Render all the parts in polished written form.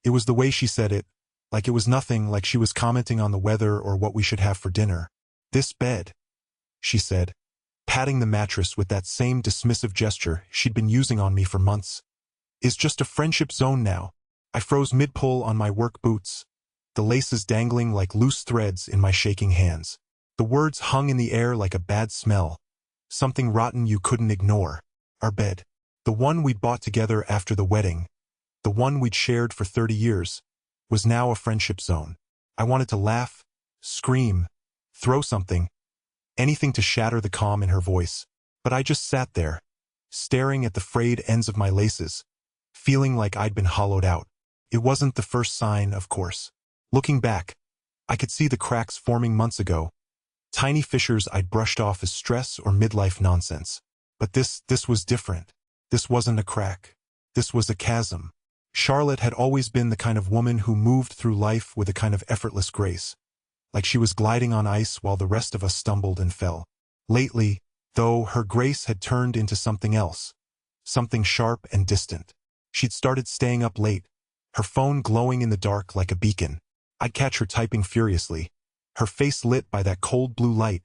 It was the way she said it, like it was nothing, like she was commenting on the weather or what we should have for dinner. "This bed," she said, patting the mattress with that same dismissive gesture she'd been using on me for months, "is just a friendship zone now." I froze mid-pull on my work boots, the laces dangling like loose threads in my shaking hands. The words hung in the air like a bad smell, something rotten you couldn't ignore. Our bed. The one we'd bought together after the wedding, the one we'd shared for 30 years, was now a friendship zone. I wanted to laugh, scream, throw something, anything to shatter the calm in her voice. But I just sat there, staring at the frayed ends of my laces, feeling like I'd been hollowed out. It wasn't the first sign, of course. Looking back, I could see the cracks forming months ago, tiny fissures I'd brushed off as stress or midlife nonsense. But this was different. This wasn't a crack. This was a chasm. Charlotte had always been the kind of woman who moved through life with a kind of effortless grace, like she was gliding on ice while the rest of us stumbled and fell. Lately, though, her grace had turned into something else, something sharp and distant. She'd started staying up late, her phone glowing in the dark like a beacon. I'd catch her typing furiously, her face lit by that cold blue light,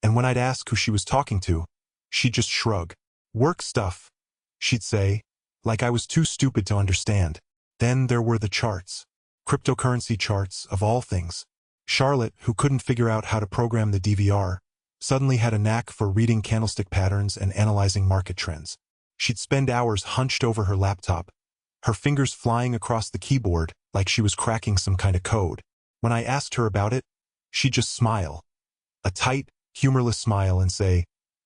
and when I'd ask who she was talking to, she'd just shrug. "Work stuff," she'd say, like I was too stupid to understand. Then there were the charts. Cryptocurrency charts, of all things. Charlotte, who couldn't figure out how to program the DVR, suddenly had a knack for reading candlestick patterns and analyzing market trends. She'd spend hours hunched over her laptop, her fingers flying across the keyboard like she was cracking some kind of code. When I asked her about it, she'd just smile. A tight, humorless smile and say,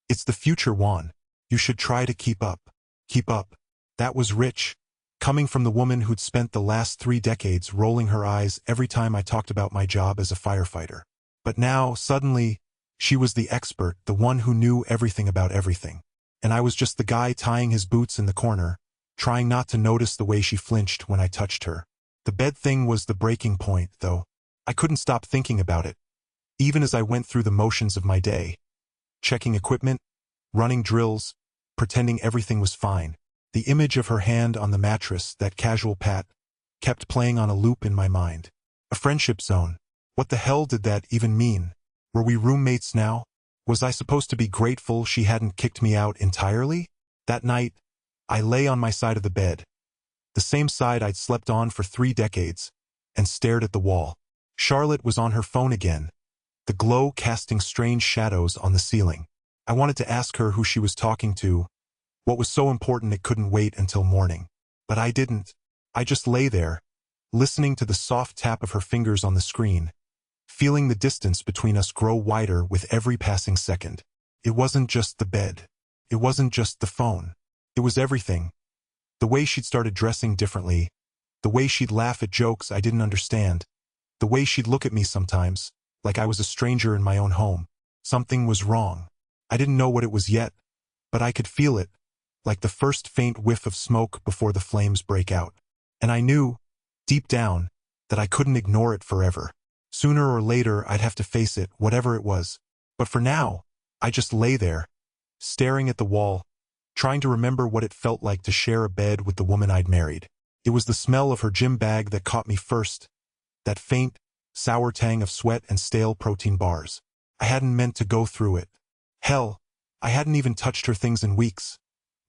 "It's the future, Juan. You should try to keep up." Keep up. That was rich, coming from the woman who'd spent the last 3 decades rolling her eyes every time I talked about my job as a firefighter. But now, suddenly, she was the expert, the one who knew everything about everything. And I was just the guy tying his boots in the corner, trying not to notice the way she flinched when I touched her. The bed thing was the breaking point, though. I couldn't stop thinking about it, even as I went through the motions of my day. Checking equipment, running drills, pretending everything was fine. The image of her hand on the mattress, that casual pat, kept playing on a loop in my mind. A friendship zone. What the hell did that even mean? Were we roommates now? Was I supposed to be grateful she hadn't kicked me out entirely? That night, I lay on my side of the bed, the same side I'd slept on for 3 decades, and stared at the wall. Charlotte was on her phone again, the glow casting strange shadows on the ceiling. I wanted to ask her who she was talking to, what was so important it couldn't wait until morning. But I didn't. I just lay there, listening to the soft tap of her fingers on the screen, feeling the distance between us grow wider with every passing second. It wasn't just the bed. It wasn't just the phone. It was everything. The way she'd started dressing differently, the way she'd laugh at jokes I didn't understand, the way she'd look at me sometimes, like I was a stranger in my own home. Something was wrong. I didn't know what it was yet, but I could feel it, like the first faint whiff of smoke before the flames break out. And I knew, deep down, that I couldn't ignore it forever. Sooner or later I'd have to face it, whatever it was. But for now, I just lay there, staring at the wall, trying to remember what it felt like to share a bed with the woman I'd married. It was the smell of her gym bag that caught me first, that faint, sour tang of sweat and stale protein bars. I hadn't meant to go through it. Hell, I hadn't even touched her things in weeks.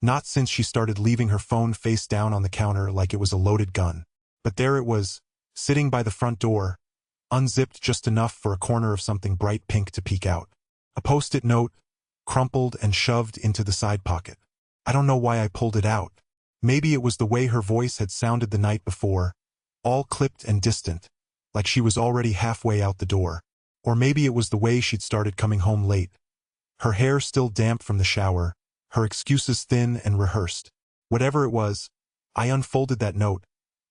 Not since she started leaving her phone face down on the counter like it was a loaded gun. But there it was, sitting by the front door, unzipped just enough for a corner of something bright pink to peek out. A post-it note, crumpled and shoved into the side pocket. I don't know why I pulled it out. Maybe it was the way her voice had sounded the night before, all clipped and distant, like she was already halfway out the door. Or maybe it was the way she'd started coming home late, her hair still damp from the shower, her excuses thin and rehearsed. Whatever it was, I unfolded that note,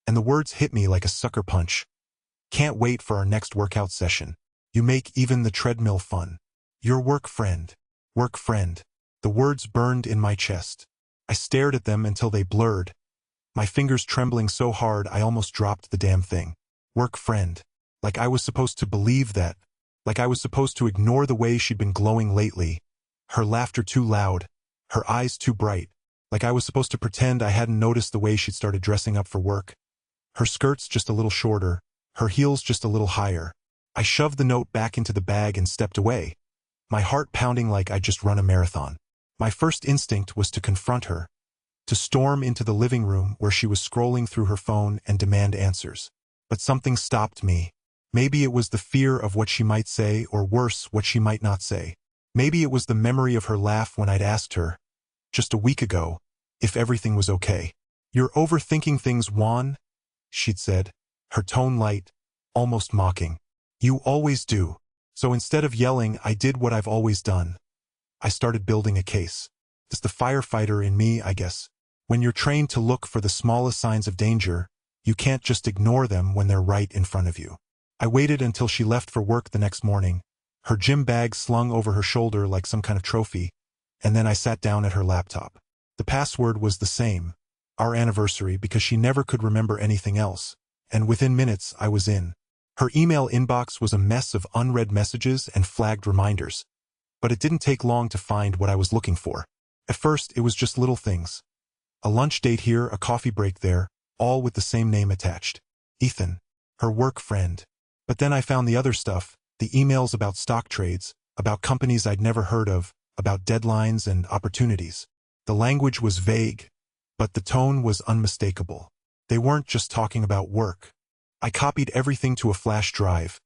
and the words hit me like a sucker punch. "Can't wait for our next workout session. You make even the treadmill fun. Your work friend." Work friend. The words burned in my chest. I stared at them until they blurred, my fingers trembling so hard I almost dropped the damn thing. Work friend. Like I was supposed to believe that. Like I was supposed to ignore the way she'd been glowing lately. Her laughter too loud, her eyes too bright. Like I was supposed to pretend I hadn't noticed the way she'd started dressing up for work. Her skirts just a little shorter, her heels just a little higher. I shoved the note back into the bag and stepped away, my heart pounding like I'd just run a marathon. My first instinct was to confront her, to storm into the living room where she was scrolling through her phone and demand answers. But something stopped me. Maybe it was the fear of what she might say, or worse, what she might not say. Maybe it was the memory of her laugh when I'd asked her, just a week ago, if everything was okay. "You're overthinking things, Juan," she'd said, her tone light, almost mocking. "You always do." So instead of yelling, I did what I've always done. I started building a case. It's the firefighter in me, I guess. When you're trained to look for the smallest signs of danger, you can't just ignore them when they're right in front of you. I waited until she left for work the next morning, her gym bag slung over her shoulder like some kind of trophy, and then I sat down at her laptop. The password was the same, our anniversary, because she never could remember anything else, and within minutes I was in. Her email inbox was a mess of unread messages and flagged reminders, but it didn't take long to find what I was looking for. At first, it was just little things. A lunch date here, a coffee break there, all with the same name attached. Ethan, her work friend. But then I found the other stuff, the emails about stock trades, about companies I'd never heard of, about deadlines and opportunities. The language was vague, but the tone was unmistakable. They weren't just talking about work. I copied everything to a flash drive,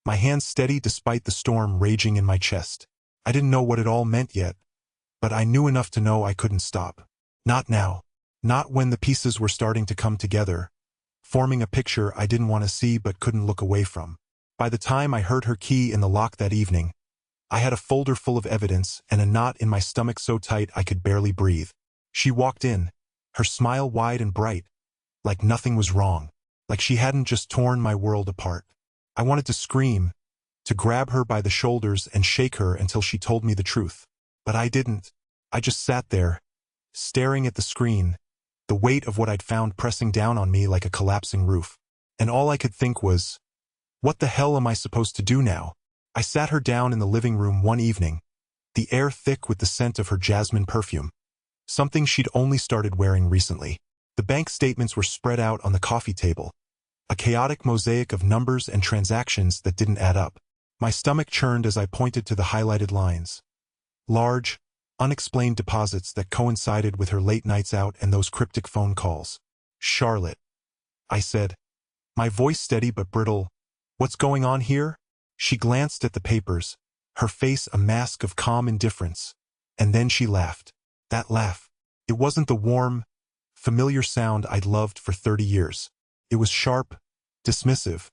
my hands steady despite the storm raging in my chest. I didn't know what it all meant yet, but I knew enough to know I couldn't stop. Not now. Not when the pieces were starting to come together, forming a picture I didn't want to see but couldn't look away from. By the time I heard her key in the lock that evening, I had a folder full of evidence and a knot in my stomach so tight I could barely breathe. She walked in, her smile wide and bright, like nothing was wrong, like she hadn't just torn my world apart. I wanted to scream, to grab her by the shoulders and shake her until she told me the truth. But I didn't. I just sat there, staring at the screen, the weight of what I'd found pressing down on me like a collapsing roof. And all I could think was, what the hell am I supposed to do now? I sat her down in the living room one evening, the air thick with the scent of her jasmine perfume, something she'd only started wearing recently. The bank statements were spread out on the coffee table, a chaotic mosaic of numbers and transactions that didn't add up. My stomach churned as I pointed to the highlighted lines. Large, unexplained deposits that coincided with her late nights out and those cryptic phone calls. "Charlotte," I said, my voice steady but brittle, "what's going on here?" She glanced at the papers, her face a mask of calm indifference, and then she laughed. That laugh. It wasn't the warm, familiar sound I'd loved for 30 years. It was sharp, dismissive,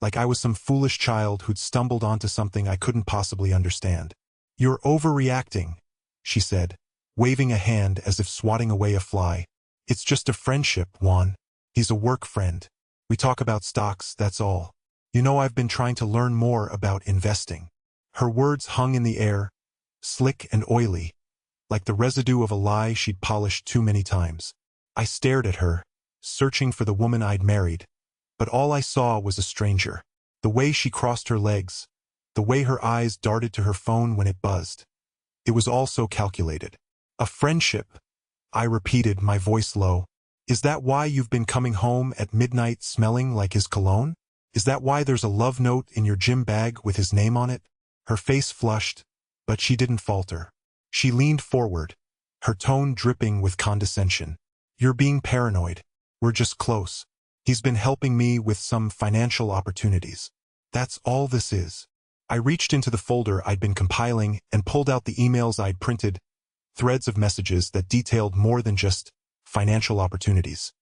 like I was some foolish child who'd stumbled onto something I couldn't possibly understand. "You're overreacting," she said, waving a hand as if swatting away a fly. "It's just a friendship, Juan. He's a work friend. We talk about stocks, that's all. You know, I've been trying to learn more about investing." Her words hung in the air, slick and oily, like the residue of a lie she'd polished too many times. I stared at her, searching for the woman I'd married, but all I saw was a stranger. The way she crossed her legs, the way her eyes darted to her phone when it buzzed. It was all so calculated. "A friendship," I repeated, my voice low. "Is that why you've been coming home at midnight smelling like his cologne? Is that why there's a love note in your gym bag with his name on it?" Her face flushed, but she didn't falter. She leaned forward, her tone dripping with condescension. "You're being paranoid. We're just close. He's been helping me with some financial opportunities. That's all this is." I reached into the folder I'd been compiling and pulled out the emails I'd printed, threads of messages that detailed more than just financial opportunities.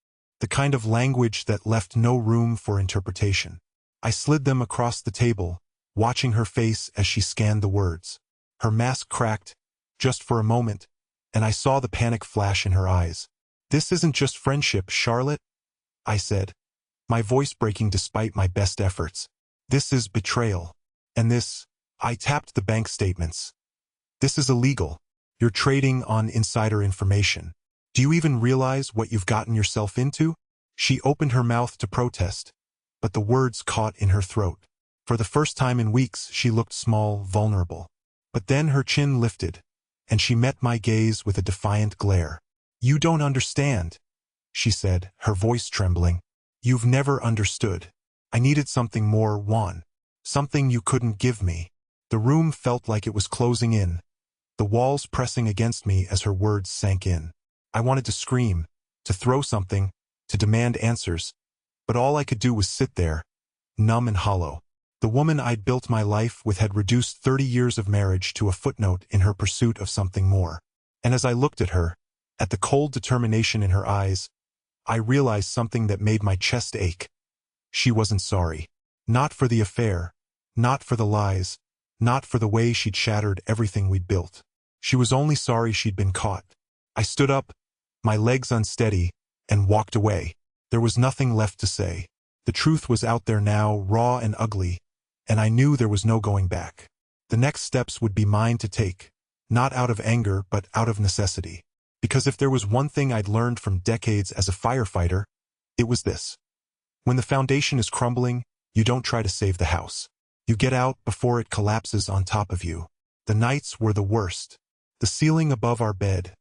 The kind of language that left no room for interpretation. I slid them across the table, watching her face as she scanned the words. Her mask cracked, just for a moment, and I saw the panic flash in her eyes. "This isn't just friendship, Charlotte," I said, my voice breaking despite my best efforts. "This is betrayal. And this," I tapped the bank statements, "this is illegal. You're trading on insider information. Do you even realize what you've gotten yourself into?" She opened her mouth to protest, but the words caught in her throat. For the first time in weeks, she looked small, vulnerable. But then her chin lifted, and she met my gaze with a defiant glare. "You don't understand," she said, her voice trembling. You've never understood. I needed something more, Juan. Something you couldn't give me. The room felt like it was closing in, the walls pressing against me as her words sank in. I wanted to scream, to throw something, to demand answers, but all I could do was sit there, numb and hollow. The woman I'd built my life with had reduced 30 years of marriage to a footnote in her pursuit of something more. And as I looked at her, at the cold determination in her eyes, I realized something that made my chest ache. She wasn't sorry. Not for the affair, not for the lies, not for the way she'd shattered everything we'd built. She was only sorry she'd been caught. I stood up, my legs unsteady, and walked away. There was nothing left to say. The truth was out there now, raw and ugly, and I knew there was no going back. The next steps would be mine to take, not out of anger but out of necessity. Because if there was one thing I'd learned from decades as a firefighter, it was this. When the foundation is crumbling, you don't try to save the house. You get out before it collapses on top of you. The nights were the worst. The ceiling above our bed,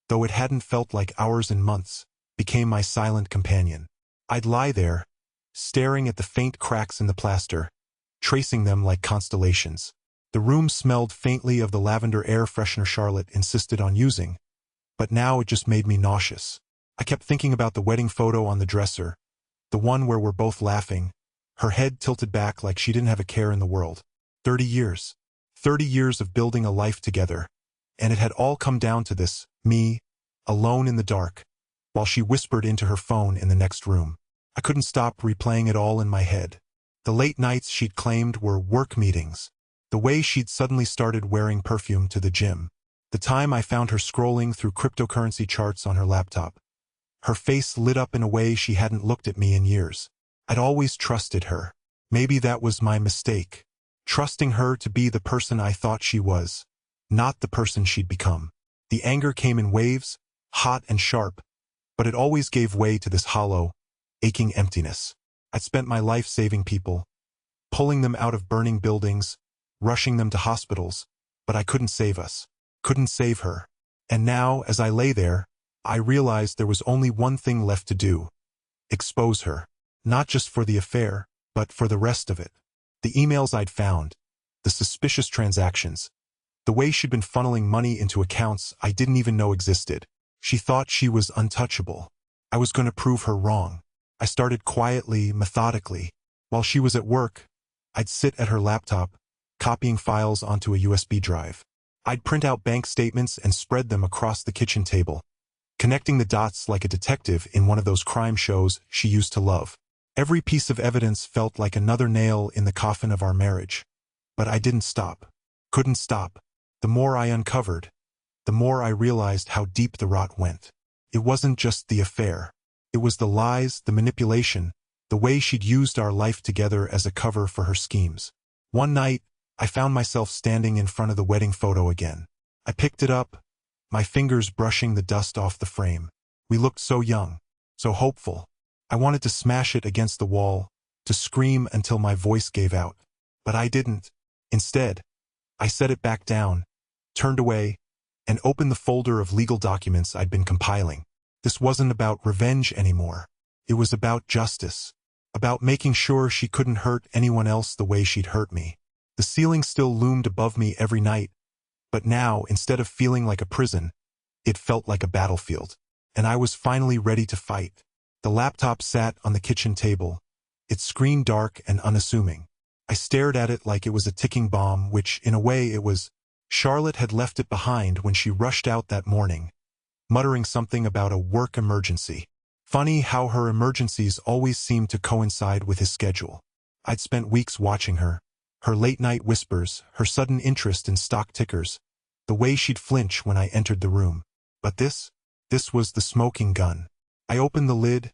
though it hadn't felt like hours and months, became my silent companion. I'd lie there, staring at the faint cracks in the plaster, tracing them like constellations. The room smelled faintly of the lavender air freshener Charlotte insisted on using, but now it just made me nauseous. I kept thinking about the wedding photo on the dresser, the one where we're both laughing, her head tilted back like she didn't have a care in the world. 30 years. 30 years of building a life together, and it had all come down to this, me, alone in the dark, while she whispered into her phone in the next room. I couldn't stop replaying it all in my head. The late nights she'd claimed were work meetings. The way she'd suddenly started wearing perfume to the gym. The time I found her scrolling through cryptocurrency charts on her laptop. Her face lit up in a way she hadn't looked at me in years. I'd always trusted her. Maybe that was my mistake. Trusting her to be the person I thought she was, not the person she'd become. The anger came in waves, hot and sharp, but it always gave way to this hollow, aching emptiness. I'd spent my life saving people, pulling them out of burning buildings, rushing them to hospitals, but I couldn't save us, couldn't save her. And now, as I lay there, I realized there was only one thing left to do. Expose her. Not just for the affair, but for the rest of it. The emails I'd found, the suspicious transactions, the way she'd been funneling money into accounts I didn't even know existed. She thought she was untouchable. I was going to prove her wrong. I started quietly, methodically. While she was at work, I'd sit at her laptop, copying files onto a USB drive. I'd print out bank statements and spread them across the kitchen table, connecting the dots like a detective in one of those crime shows she used to love. Every piece of evidence felt like another nail in the coffin of our marriage. But I didn't stop. Couldn't stop. The more I uncovered, the more I realized how deep the rot went. It wasn't just the affair. It was the lies, the manipulation, the way she'd used our life together as a cover for her schemes. One night, I found myself standing in front of the wedding photo again. I picked it up, my fingers brushing the dust off the frame. We looked so young, so hopeful. I wanted to smash it against the wall, to scream until my voice gave out. But I didn't. Instead, I set it back down, turned away, and opened the folder of legal documents I'd been compiling. This wasn't about revenge anymore. It was about justice. About making sure she couldn't hurt anyone else the way she'd hurt me. The ceiling still loomed above me every night, but now, instead of feeling like a prison, it felt like a battlefield. And I was finally ready to fight. The laptop sat on the kitchen table, its screen dark and unassuming. I stared at it like it was a ticking bomb, which, in a way, it was. Charlotte had left it behind when she rushed out that morning, muttering something about a work emergency. Funny how her emergencies always seemed to coincide with his schedule. I'd spent weeks watching her late-night whispers, her sudden interest in stock tickers, the way she'd flinch when I entered the room. But this was the smoking gun. I opened the lid,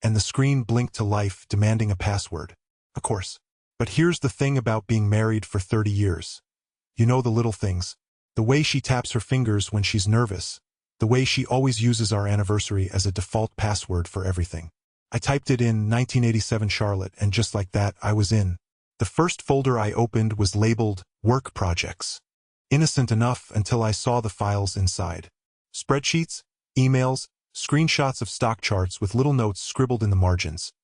and the screen blinked to life, demanding a password. Of course. But here's the thing about being married for 30 years. You know the little things. The way she taps her fingers when she's nervous. The way she always uses our anniversary as a default password for everything. I typed it in 1987 Charlotte, and just like that, I was in. The first folder I opened was labeled Work Projects. Innocent enough until I saw the files inside. Spreadsheets, emails, Screenshots of stock charts with little notes scribbled in the margins.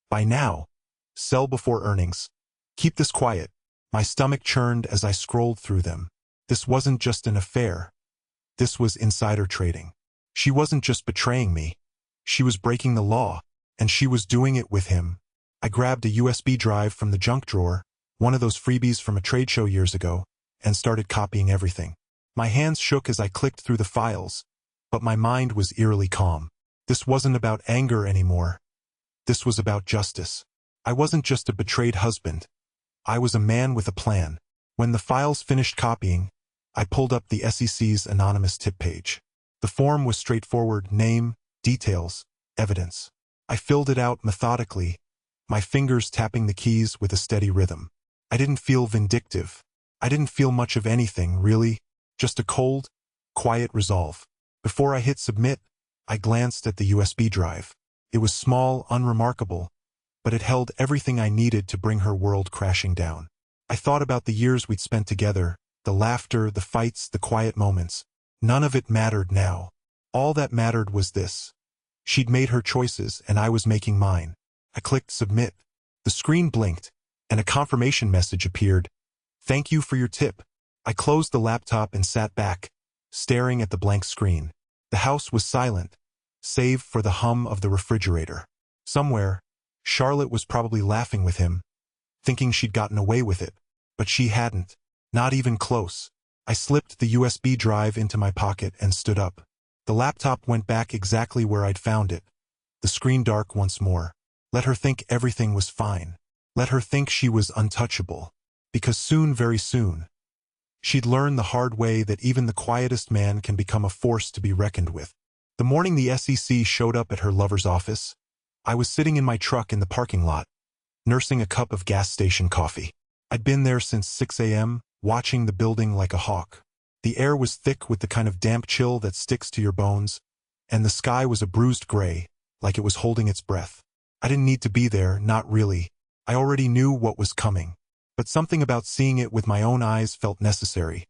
Buy now. Sell before earnings. Keep this quiet. My stomach churned as I scrolled through them. This wasn't just an affair. This was insider trading. She wasn't just betraying me. She was breaking the law, and she was doing it with him. I grabbed a USB drive from the junk drawer, one of those freebies from a trade show years ago, and started copying everything. My hands shook as I clicked through the files, but my mind was eerily calm. This wasn't about anger anymore. This was about justice. I wasn't just a betrayed husband. I was a man with a plan. When the files finished copying, I pulled up the SEC's anonymous tip page. The form was straightforward: name, details, evidence. I filled it out methodically, my fingers tapping the keys with a steady rhythm. I didn't feel vindictive. I didn't feel much of anything, really, just a cold, quiet resolve. Before I hit submit, I glanced at the USB drive. It was small, unremarkable, but it held everything I needed to bring her world crashing down. I thought about the years we'd spent together, the laughter, the fights, the quiet moments. None of it mattered now. All that mattered was this. She'd made her choices, and I was making mine. I clicked submit. The screen blinked, and a confirmation message appeared. Thank you for your tip. I closed the laptop and sat back, staring at the blank screen. The house was silent, save for the hum of the refrigerator. Somewhere, Charlotte was probably laughing with him, thinking she'd gotten away with it. But she hadn't. Not even close. I slipped the USB drive into my pocket and stood up. The laptop went back exactly where I'd found it. The screen dark once more. Let her think everything was fine. Let her think she was untouchable. Because soon, very soon, she'd learn the hard way that even the quietest man can become a force to be reckoned with. The morning the SEC showed up at her lover's office, I was sitting in my truck in the parking lot, nursing a cup of gas station coffee. I'd been there since 6 a.m., watching the building like a hawk. The air was thick with the kind of damp chill that sticks to your bones, and the sky was a bruised gray, like it was holding its breath. I didn't need to be there, not really. I already knew what was coming. But something about seeing it with my own eyes felt necessary,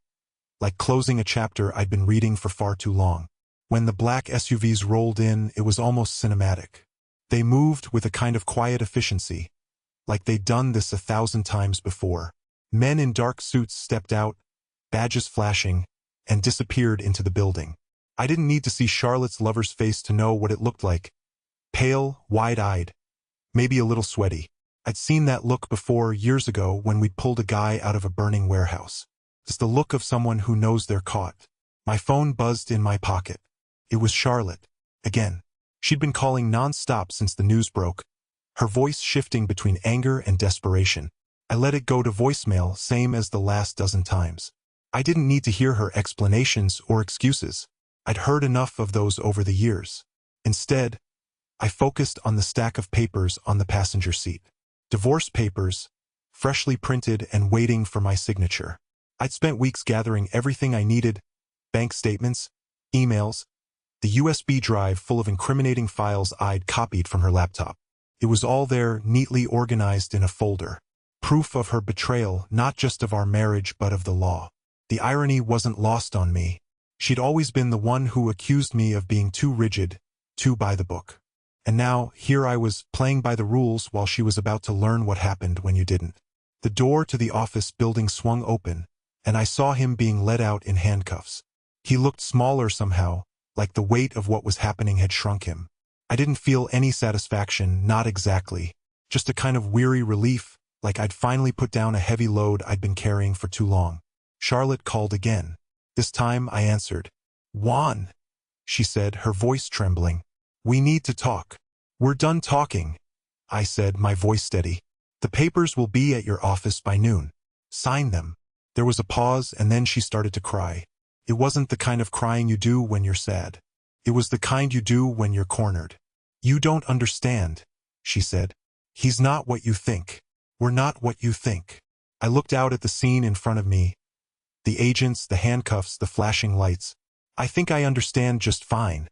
like closing a chapter I'd been reading for far too long. When the black SUVs rolled in, it was almost cinematic. They moved with a kind of quiet efficiency, like they'd done this 1,000 times before. Men in dark suits stepped out, badges flashing, and disappeared into the building. I didn't need to see Charlotte's lover's face to know what it looked like. Pale, wide-eyed, maybe a little sweaty. I'd seen that look before, years ago, when we'd pulled a guy out of a burning warehouse. It's the look of someone who knows they're caught. My phone buzzed in my pocket. It was Charlotte. Again. She'd been calling non-stop since the news broke, her voice shifting between anger and desperation. I let it go to voicemail, same as the last dozen times. I didn't need to hear her explanations or excuses. I'd heard enough of those over the years. Instead, I focused on the stack of papers on the passenger seat. Divorce papers, freshly printed and waiting for my signature. I'd spent weeks gathering everything I needed: bank statements, emails, the USB drive full of incriminating files I'd copied from her laptop. It was all there, neatly organized in a folder. Proof of her betrayal, not just of our marriage but of the law. The irony wasn't lost on me. She'd always been the one who accused me of being too rigid, too by the book. And now, here I was, playing by the rules while she was about to learn what happened when you didn't. The door to the office building swung open, and I saw him being led out in handcuffs. He looked smaller somehow, like the weight of what was happening had shrunk him. I didn't feel any satisfaction, not exactly. Just a kind of weary relief, like I'd finally put down a heavy load I'd been carrying for too long. Charlotte called again. This time I answered. "Juan," she said, her voice trembling. "We need to talk." "We're done talking," I said, my voice steady. "The papers will be at your office by noon. Sign them." There was a pause, and then she started to cry. It wasn't the kind of crying you do when you're sad. It was the kind you do when you're cornered. "You don't understand," she said. "He's not what you think. We're not what you think." I looked out at the scene in front of me. The agents, the handcuffs, the flashing lights. "I think I understand just fine,"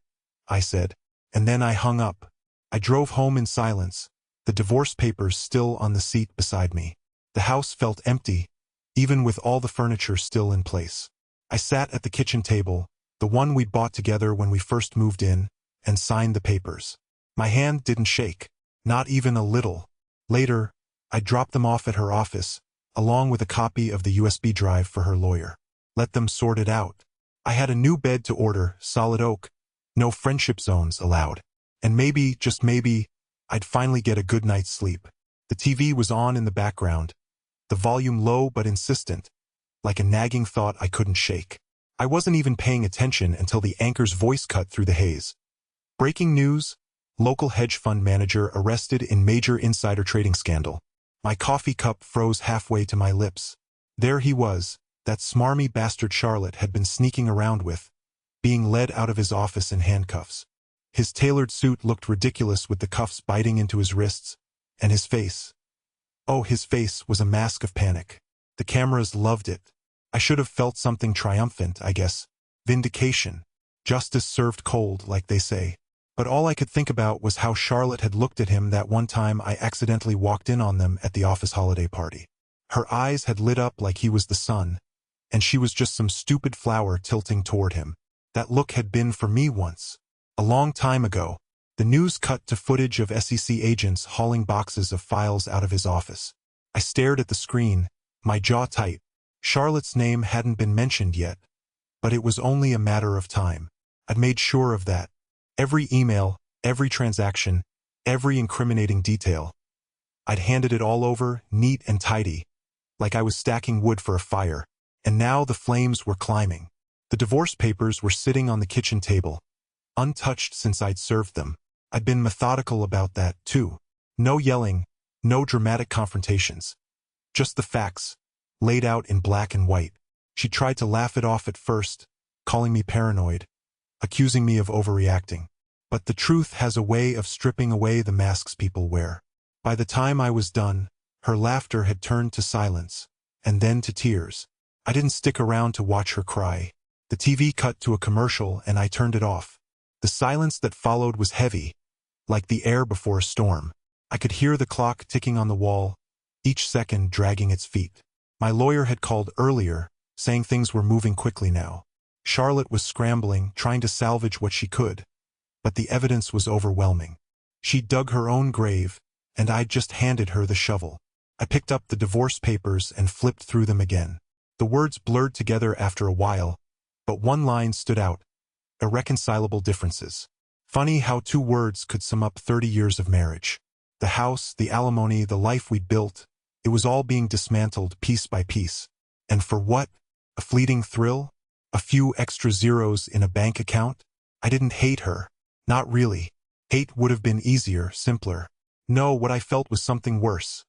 I said. And then I hung up. I drove home in silence, the divorce papers still on the seat beside me. The house felt empty, even with all the furniture still in place. I sat at the kitchen table, the one we'd bought together when we first moved in, and signed the papers. My hand didn't shake, not even a little. Later, I dropped them off at her office, along with a copy of the USB drive for her lawyer. Let them sort it out. I had a new bed to order, solid oak, no friendship zones allowed. And maybe, just maybe, I'd finally get a good night's sleep. The TV was on in the background, the volume low but insistent, like a nagging thought I couldn't shake. I wasn't even paying attention until the anchor's voice cut through the haze. Breaking news: local hedge fund manager arrested in major insider trading scandal. My coffee cup froze halfway to my lips. There he was, that smarmy bastard Charlotte had been sneaking around with, being led out of his office in handcuffs. His tailored suit looked ridiculous with the cuffs biting into his wrists, and his face. Oh, his face was a mask of panic. The cameras loved it. I should have felt something triumphant, I guess. Vindication. Justice served cold, like they say. But all I could think about was how Charlotte had looked at him that one time I accidentally walked in on them at the office holiday party. Her eyes had lit up like he was the sun, and she was just some stupid flower tilting toward him. That look had been for me once. A long time ago. The news cut to footage of SEC agents hauling boxes of files out of his office. I stared at the screen, my jaw tight. Charlotte's name hadn't been mentioned yet, but it was only a matter of time. I'd made sure of that. Every email, every transaction, every incriminating detail. I'd handed it all over, neat and tidy, like I was stacking wood for a fire, and now the flames were climbing. The divorce papers were sitting on the kitchen table, untouched since I'd served them. I'd been methodical about that, too. No yelling, no dramatic confrontations. Just the facts, laid out in black and white. She tried to laugh it off at first, calling me paranoid, accusing me of overreacting. But the truth has a way of stripping away the masks people wear. By the time I was done, her laughter had turned to silence, and then to tears. I didn't stick around to watch her cry. The TV cut to a commercial and I turned it off. The silence that followed was heavy, like the air before a storm. I could hear the clock ticking on the wall, each second dragging its feet. My lawyer had called earlier, saying things were moving quickly now. Charlotte was scrambling, trying to salvage what she could. But the evidence was overwhelming. She dug her own grave, and I'd just handed her the shovel. I picked up the divorce papers and flipped through them again. The words blurred together after a while, but one line stood out: irreconcilable differences. Funny how two words could sum up 30 years of marriage. The house, the alimony, the life we'd built, it was all being dismantled piece by piece. And for what? A fleeting thrill? A few extra zeros in a bank account? I didn't hate her. Not really. Hate would have been easier, simpler. No, what I felt was something worse.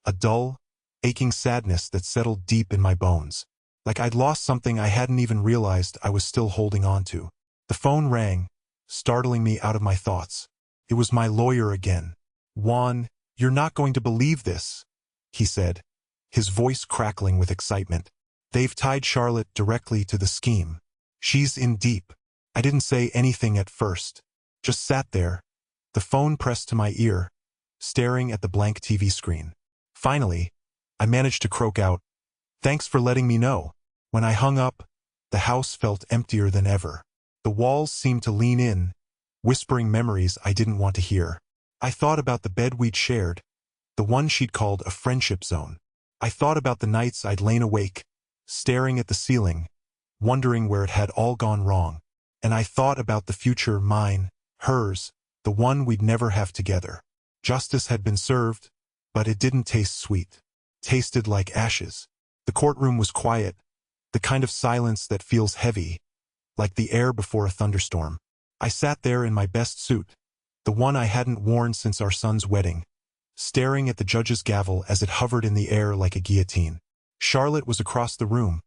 A dull, aching sadness that settled deep in my bones. Like I'd lost something I hadn't even realized I was still holding on to. The phone rang, startling me out of my thoughts. It was my lawyer again. "Juan, you're not going to believe this," he said, his voice crackling with excitement. "They've tied Charlotte directly to the scheme. She's in deep." I didn't say anything at first, just sat there, the phone pressed to my ear, staring at the blank TV screen. Finally, I managed to croak out, "Thanks for letting me know." When I hung up, the house felt emptier than ever. The walls seemed to lean in, whispering memories I didn't want to hear. I thought about the bed we'd shared, the one she'd called a friendship zone. I thought about the nights I'd lain awake, staring at the ceiling, wondering where it had all gone wrong. And I thought about the future, mine, hers, the one we'd never have together. Justice had been served, but it didn't taste sweet. Tasted like ashes. The courtroom was quiet, the kind of silence that feels heavy, like the air before a thunderstorm. I sat there in my best suit, the one I hadn't worn since our son's wedding, staring at the judge's gavel as it hovered in the air like a guillotine. Charlotte was across the room,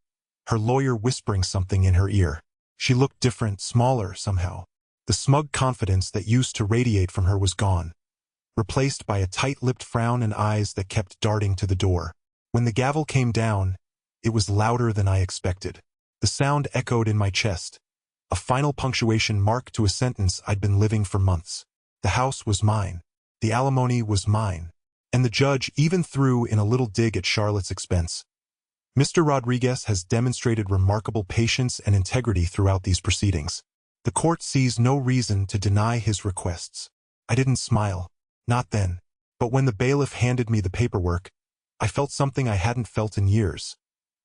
her lawyer whispering something in her ear. She looked different, smaller somehow. The smug confidence that used to radiate from her was gone, replaced by a tight-lipped frown and eyes that kept darting to the door. When the gavel came down, it was louder than I expected. The sound echoed in my chest, a final punctuation mark to a sentence I'd been living for months. The house was mine. The alimony was mine. And the judge even threw in a little dig at Charlotte's expense. Mr. Rodriguez has demonstrated remarkable patience and integrity throughout these proceedings. The court sees no reason to deny his requests. I didn't smile. Not then. But when the bailiff handed me the paperwork, I felt something I hadn't felt in years.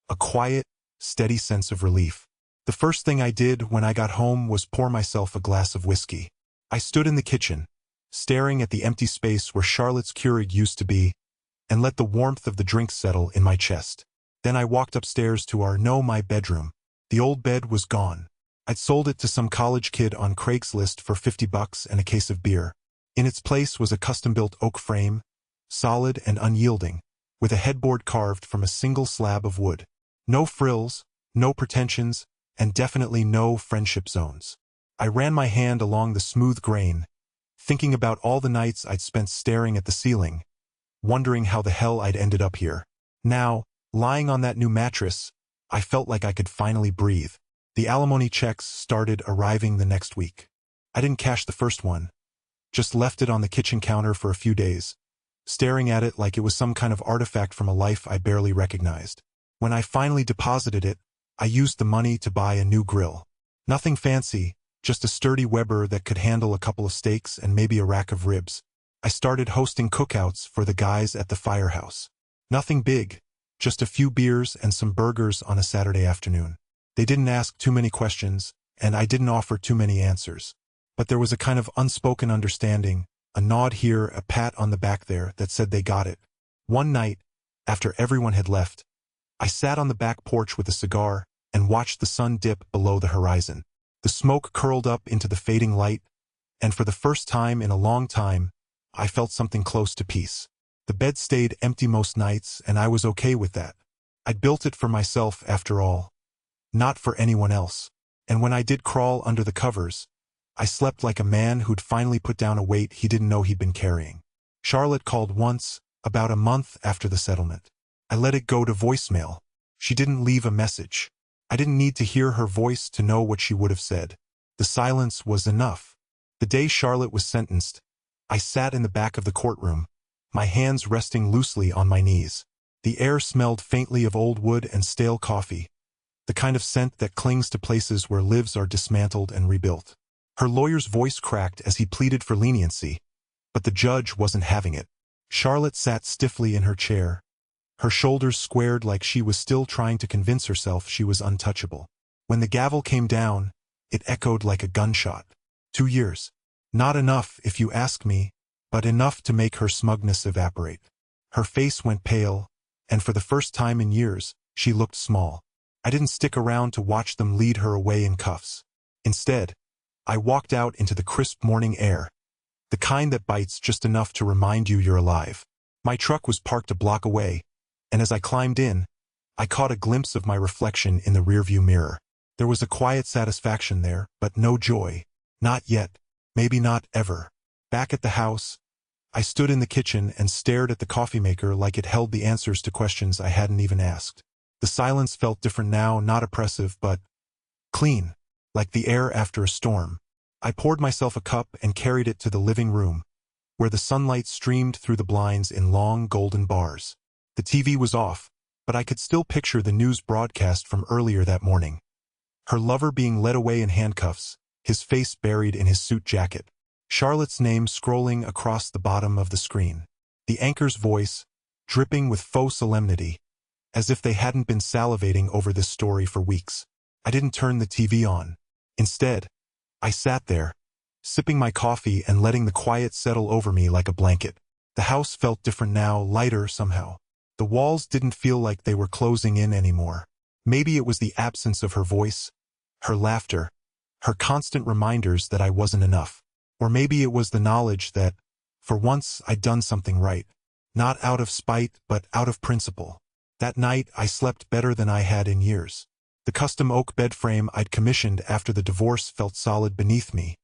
A quiet, steady sense of relief. The first thing I did when I got home was pour myself a glass of whiskey. I stood in the kitchen, staring at the empty space where Charlotte's Keurig used to be, and let the warmth of the drink settle in my chest. Then I walked upstairs to my bedroom. The old bed was gone. I'd sold it to some college kid on Craigslist for $50 and a case of beer. In its place was a custom-built oak frame, solid and unyielding, with a headboard carved from a single slab of wood. No frills, no pretensions, and definitely no friendship zones. I ran my hand along the smooth grain, thinking about all the nights I'd spent staring at the ceiling, wondering how the hell I'd ended up here. Now, lying on that new mattress, I felt like I could finally breathe. The alimony checks started arriving the next week. I didn't cash the first one, just left it on the kitchen counter for a few days, staring at it like it was some kind of artifact from a life I barely recognized. When I finally deposited it, I used the money to buy a new grill. Nothing fancy, just a sturdy Weber that could handle a couple of steaks and maybe a rack of ribs. I started hosting cookouts for the guys at the firehouse. Nothing big, just a few beers and some burgers on a Saturday afternoon. They didn't ask too many questions, and I didn't offer too many answers. But there was a kind of unspoken understanding, a nod here, a pat on the back there, that said they got it. One night, after everyone had left, I sat on the back porch with a cigar and watched the sun dip below the horizon. The smoke curled up into the fading light, and for the first time in a long time, I felt something close to peace. The bed stayed empty most nights, and I was okay with that. I'd built it for myself after all, not for anyone else. And when I did crawl under the covers, I slept like a man who'd finally put down a weight he didn't know he'd been carrying. Charlotte called once, about a month after the settlement. I let it go to voicemail. She didn't leave a message. I didn't need to hear her voice to know what she would have said. The silence was enough. The day Charlotte was sentenced, I sat in the back of the courtroom, my hands resting loosely on my knees. The air smelled faintly of old wood and stale coffee, the kind of scent that clings to places where lives are dismantled and rebuilt. Her lawyer's voice cracked as he pleaded for leniency, but the judge wasn't having it. Charlotte sat stiffly in her chair, her shoulders squared like she was still trying to convince herself she was untouchable. When the gavel came down, it echoed like a gunshot. 2 years. Not enough, if you ask me, but enough to make her smugness evaporate. Her face went pale, and for the first time in years, she looked small. I didn't stick around to watch them lead her away in cuffs. Instead, I walked out into the crisp morning air, the kind that bites just enough to remind you you're alive. My truck was parked a block away, and as I climbed in, I caught a glimpse of my reflection in the rearview mirror. There was a quiet satisfaction there, but no joy. Not yet. Maybe not ever. Back at the house, I stood in the kitchen and stared at the coffee maker like it held the answers to questions I hadn't even asked. The silence felt different now, not oppressive, but clean, like the air after a storm. I poured myself a cup and carried it to the living room, where the sunlight streamed through the blinds in long golden bars. The TV was off, but I could still picture the news broadcast from earlier that morning. Her lover being led away in handcuffs, his face buried in his suit jacket. Charlotte's name scrolling across the bottom of the screen. The anchor's voice, dripping with faux solemnity, as if they hadn't been salivating over this story for weeks. I didn't turn the TV on. Instead, I sat there, sipping my coffee and letting the quiet settle over me like a blanket. The house felt different now, lighter somehow. The walls didn't feel like they were closing in anymore. Maybe it was the absence of her voice, her laughter, her constant reminders that I wasn't enough. Or maybe it was the knowledge that, for once, I'd done something right. Not out of spite, but out of principle. That night, I slept better than I had in years. The custom oak bed frame I'd commissioned after the divorce felt solid beneath me,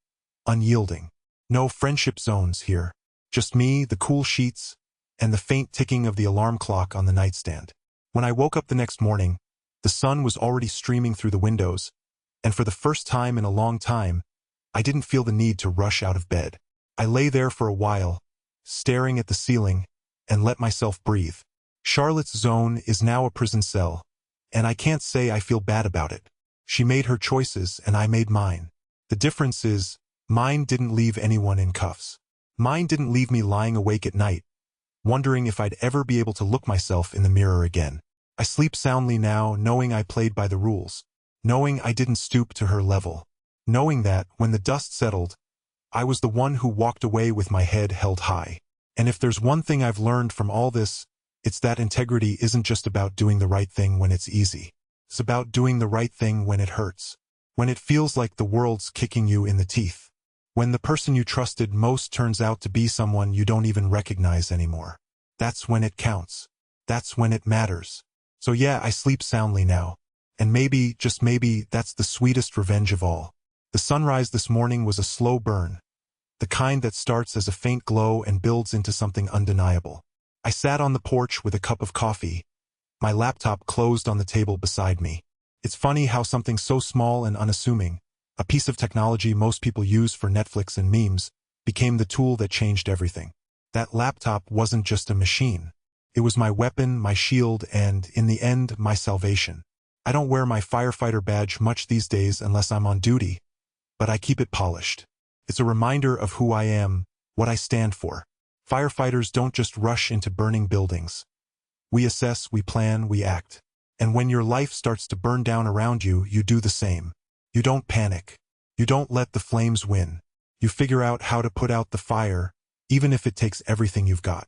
unyielding. No friendship zones here. Just me, the cool sheets, and the faint ticking of the alarm clock on the nightstand. When I woke up the next morning, the sun was already streaming through the windows, and for the first time in a long time, I didn't feel the need to rush out of bed. I lay there for a while, staring at the ceiling, and let myself breathe. Charlotte's zone is now a prison cell, and I can't say I feel bad about it. She made her choices and I made mine. The difference is, mine didn't leave anyone in cuffs. Mine didn't leave me lying awake at night, wondering if I'd ever be able to look myself in the mirror again. I sleep soundly now, knowing I played by the rules, knowing I didn't stoop to her level, knowing that, when the dust settled, I was the one who walked away with my head held high. And if there's one thing I've learned from all this, it's that integrity isn't just about doing the right thing when it's easy. It's about doing the right thing when it hurts, when it feels like the world's kicking you in the teeth, when the person you trusted most turns out to be someone you don't even recognize anymore. That's when it counts. That's when it matters. So yeah, I sleep soundly now. And maybe, just maybe, that's the sweetest revenge of all. The sunrise this morning was a slow burn, the kind that starts as a faint glow and builds into something undeniable. I sat on the porch with a cup of coffee, my laptop closed on the table beside me. It's funny how something so small and unassuming, a piece of technology most people use for Netflix and memes, became the tool that changed everything. That laptop wasn't just a machine. It was my weapon, my shield, and, in the end, my salvation. I don't wear my firefighter badge much these days unless I'm on duty, but I keep it polished. It's a reminder of who I am, what I stand for. Firefighters don't just rush into burning buildings. We assess, we plan, we act. And when your life starts to burn down around you, you do the same. You don't panic. You don't let the flames win. You figure out how to put out the fire, even if it takes everything you've got.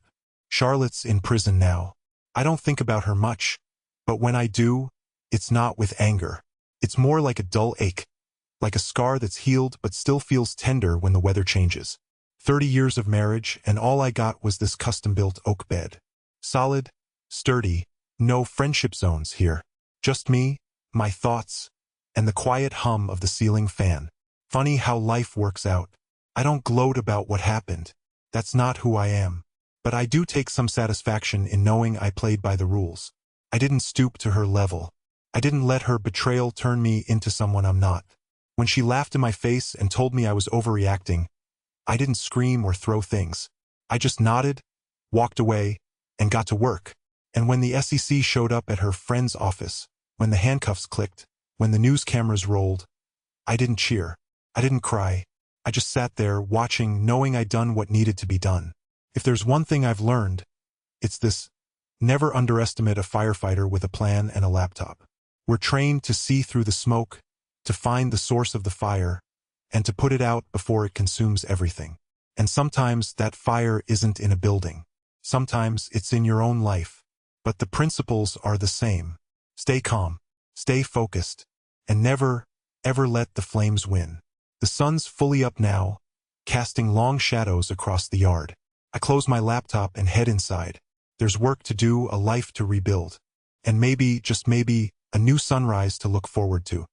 Charlotte's in prison now. I don't think about her much, but when I do, it's not with anger. It's more like a dull ache, like a scar that's healed but still feels tender when the weather changes. 30 years of marriage, and all I got was this custom-built oak bed. Solid, sturdy, no friendship zones here. Just me, my thoughts, and the quiet hum of the ceiling fan. Funny how life works out. I don't gloat about what happened. That's not who I am. But I do take some satisfaction in knowing I played by the rules. I didn't stoop to her level. I didn't let her betrayal turn me into someone I'm not. When she laughed in my face and told me I was overreacting, I didn't scream or throw things. I just nodded, walked away, and got to work. And when the SEC showed up at her friend's office, when the handcuffs clicked, when the news cameras rolled, I didn't cheer. I didn't cry. I just sat there watching, knowing I'd done what needed to be done. If there's one thing I've learned, it's this: never underestimate a firefighter with a plan and a laptop. We're trained to see through the smoke, to find the source of the fire, and to put it out before it consumes everything. And sometimes that fire isn't in a building. Sometimes it's in your own life. But the principles are the same. Stay calm, stay focused, and never, ever let the flames win. The sun's fully up now, casting long shadows across the yard. I close my laptop and head inside. There's work to do, a life to rebuild. And maybe, just maybe, a new sunrise to look forward to.